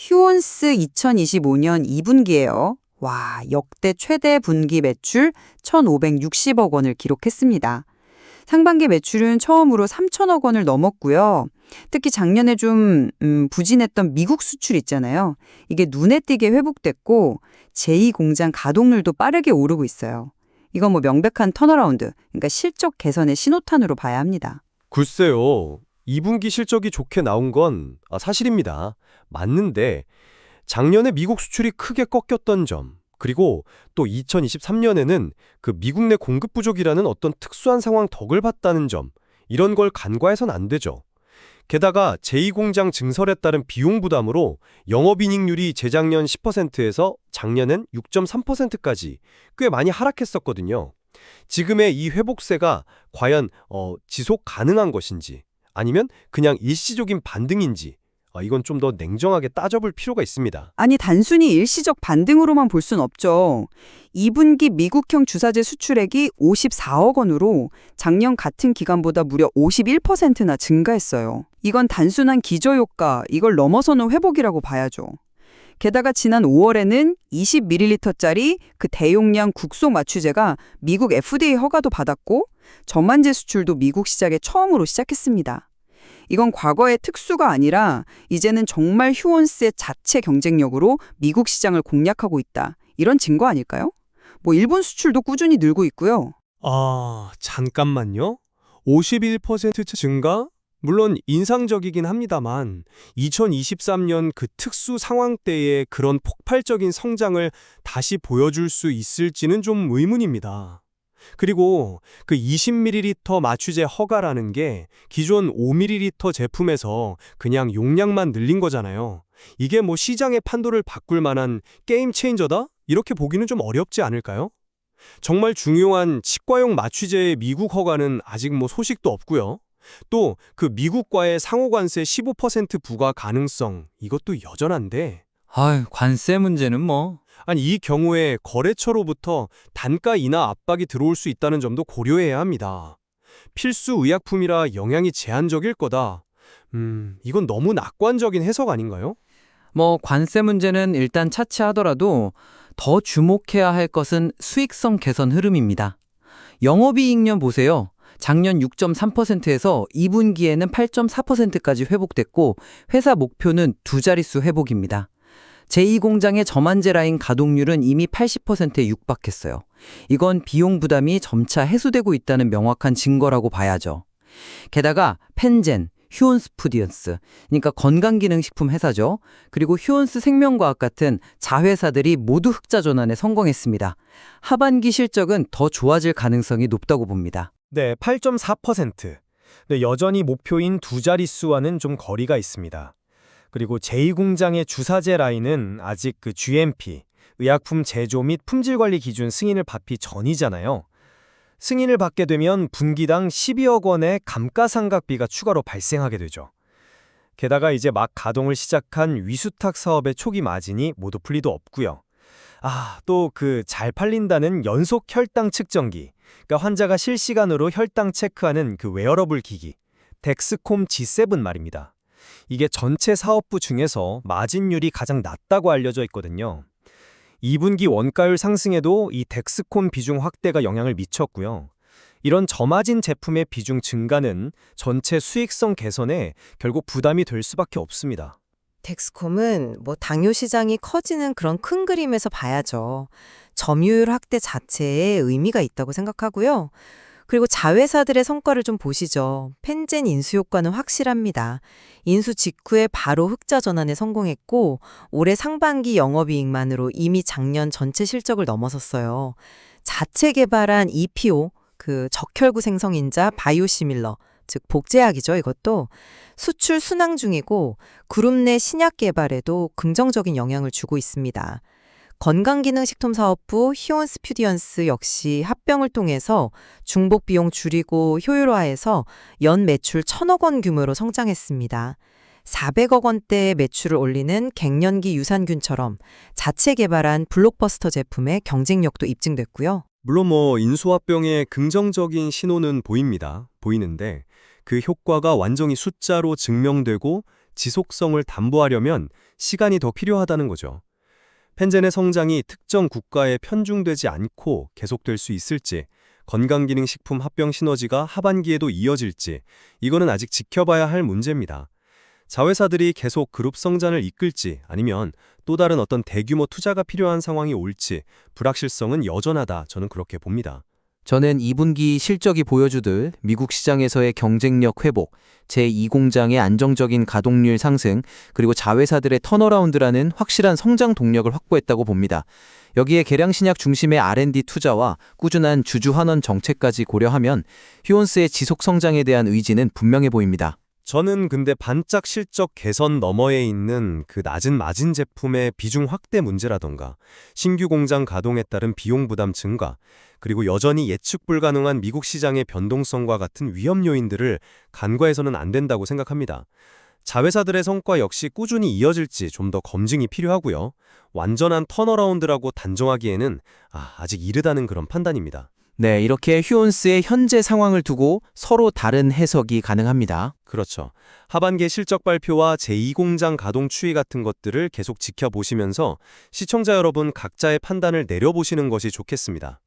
휴온스 2025년 2분기예요. 와, 역대 최대 분기 매출 1,560억 원을 기록했습니다. 상반기 매출은 처음으로 3천억 원을 넘었고요. 특히 작년에 좀 부진했던 미국 수출 있잖아요. 이게 눈에 띄게 회복됐고 제2공장 가동률도 빠르게 오르고 있어요. 이건 뭐 명백한 턴어라운드, 그러니까 실적 개선의 신호탄으로 봐야 합니다. 글쎄요. 2분기 실적이 좋게 나온 건 사실입니다. 맞는데 작년에 미국 수출이 크게 꺾였던 점, 그리고 또 2023년에는 그 미국 내 공급 부족이라는 어떤 특수한 상황 덕을 봤다는 점, 이런 걸 간과해선 안 되죠. 게다가 제2공장 증설에 따른 비용 부담으로 영업이익률이 재작년 10%에서 작년엔 6.3%까지 꽤 많이 하락했었거든요. 지금의 이 회복세가 과연 지속 가능한 것인지 아니면 그냥 일시적인 반등인지 이건 좀 더 냉정하게 따져볼 필요가 있습니다. 아니, 단순히 일시적 반등으로만 볼 순 없죠. 2분기 미국형 주사제 수출액이 54억 원으로 작년 같은 기간보다 무려 51%나 증가했어요. 이건 단순한 기저효과, 이걸 넘어서는 회복이라고 봐야죠. 게다가 지난 5월에는 20ml짜리 그 대용량 국소 마취제가 미국 FDA 허가도 받았고 저만제 수출도 미국 시장에 처음으로 시작했습니다. 이건 과거의 특수가 아니라 이제는 정말 휴온스의 자체 경쟁력으로 미국 시장을 공략하고 있다. 이런 증거 아닐까요? 뭐 일본 수출도 꾸준히 늘고 있고요. 잠깐만요. 51% 증가? 물론 인상적이긴 합니다만 2023년 그 특수 상황 때의 그런 폭발적인 성장을 다시 보여줄 수 있을지는 좀 의문입니다. 그리고 그 20ml 마취제 허가라는 게 기존 5ml 제품에서 그냥 용량만 늘린 거잖아요. 이게 뭐 시장의 판도를 바꿀 만한 게임 체인저다? 이렇게 보기는 좀 어렵지 않을까요? 정말 중요한 치과용 마취제의 미국 허가는 아직 뭐 소식도 없고요. 또 그 미국과의 상호관세 15% 부과 가능성, 이것도 여전한데. 관세 문제는 뭐. 아니, 이 경우에 거래처로부터 단가 인하 압박이 들어올 수 있다는 점도 고려해야 합니다. 필수 의약품이라 영향이 제한적일 거다. 이건 너무 낙관적인 해석 아닌가요? 관세 문제는 일단 차치하더라도 더 주목해야 할 것은 수익성 개선 흐름입니다. 영업이익률 보세요. 작년 6.3%에서 2분기에는 8.4%까지 회복됐고 회사 목표는 두 자릿수 회복입니다. 제2공장의 저만제 라인 가동률은 이미 80%에 육박했어요. 이건 비용 부담이 점차 해소되고 있다는 명확한 증거라고 봐야죠. 게다가 펜젠, 휴온스 푸디언스, 그러니까 건강기능식품 회사죠. 그리고 휴온스 생명과학 같은 자회사들이 모두 흑자 전환에 성공했습니다. 하반기 실적은 더 좋아질 가능성이 높다고 봅니다. 네, 8.4%. 네, 여전히 목표인 두 자릿수와는 좀 거리가 있습니다. 그리고 제2공장의 주사제 라인은 아직 그 GMP, 의약품 제조 및 품질관리 기준 승인을 받기 전이잖아요. 승인을 받게 되면 분기당 12억 원의 감가상각비가 추가로 발생하게 되죠. 게다가 이제 막 가동을 시작한 위수탁 사업의 초기 마진이 모두 풀리도 없고요. 또 그 잘 팔린다는 연속 혈당 측정기, 그러니까 환자가 실시간으로 혈당 체크하는 그 웨어러블 기기, 덱스콤 G7 말입니다. 이게 전체 사업부 중에서 마진율이 가장 낮다고 알려져 있거든요. 2분기 원가율 상승에도 이 덱스콤 비중 확대가 영향을 미쳤고요. 이런 저마진 제품의 비중 증가는 전체 수익성 개선에 결국 부담이 될 수밖에 없습니다. 덱스콤은 당요 시장이 커지는 그런 큰 그림에서 봐야죠. 점유율 확대 자체에 의미가 있다고 생각하고요. 그리고 자회사들의 성과를 좀 보시죠. 펜젠 인수 효과는 확실합니다. 인수 직후에 바로 흑자 전환에 성공했고 올해 상반기 영업이익만으로 이미 작년 전체 실적을 넘어섰어요. 자체 개발한 EPO, 그 적혈구 생성인자 바이오시밀러, 즉 복제약이죠. 이것도 수출 순항 중이고 그룹 내 신약 개발에도 긍정적인 영향을 주고 있습니다. 건강기능식품 사업부 휴온스 퓨디언스 역시 합병을 통해서 중복 비용 줄이고 효율화해서 연 매출 1,000억 원 규모로 성장했습니다. 400억 원대의 매출을 올리는 갱년기 유산균처럼 자체 개발한 블록버스터 제품의 경쟁력도 입증됐고요. 물론 인수합병의 긍정적인 신호는 보이는데 그 효과가 완전히 숫자로 증명되고 지속성을 담보하려면 시간이 더 필요하다는 거죠. 펜젠의 성장이 특정 국가에 편중되지 않고 계속될 수 있을지, 건강기능식품 합병 시너지가 하반기에도 이어질지, 이거는 아직 지켜봐야 할 문제입니다. 자회사들이 계속 그룹 성장을 이끌지 아니면 또 다른 어떤 대규모 투자가 필요한 상황이 올지 불확실성은 여전하다, 저는 그렇게 봅니다. 저는 2분기 실적이 보여주들 미국 시장에서의 경쟁력 회복, 제2공장의 안정적인 가동률 상승, 그리고 자회사들의 턴어라운드라는 확실한 성장 동력을 확보했다고 봅니다. 여기에 계량신약 중심의 R&D 투자와 꾸준한 주주 환원 정책까지 고려하면 휴온스의 지속 성장에 대한 의지는 분명해 보입니다. 저는 근데 반짝 실적 개선 너머에 있는 그 낮은 마진 제품의 비중 확대 문제라던가 신규 공장 가동에 따른 비용 부담 증가, 그리고 여전히 예측 불가능한 미국 시장의 변동성과 같은 위험 요인들을 간과해서는 안 된다고 생각합니다. 자회사들의 성과 역시 꾸준히 이어질지 좀 더 검증이 필요하고요. 완전한 턴어라운드라고 단정하기에는 아직 이르다는 그런 판단입니다. 네, 이렇게 휴온스의 현재 상황을 두고 서로 다른 해석이 가능합니다. 그렇죠. 하반기 실적 발표와 제2공장 가동 추이 같은 것들을 계속 지켜보시면서 시청자 여러분 각자의 판단을 내려보시는 것이 좋겠습니다.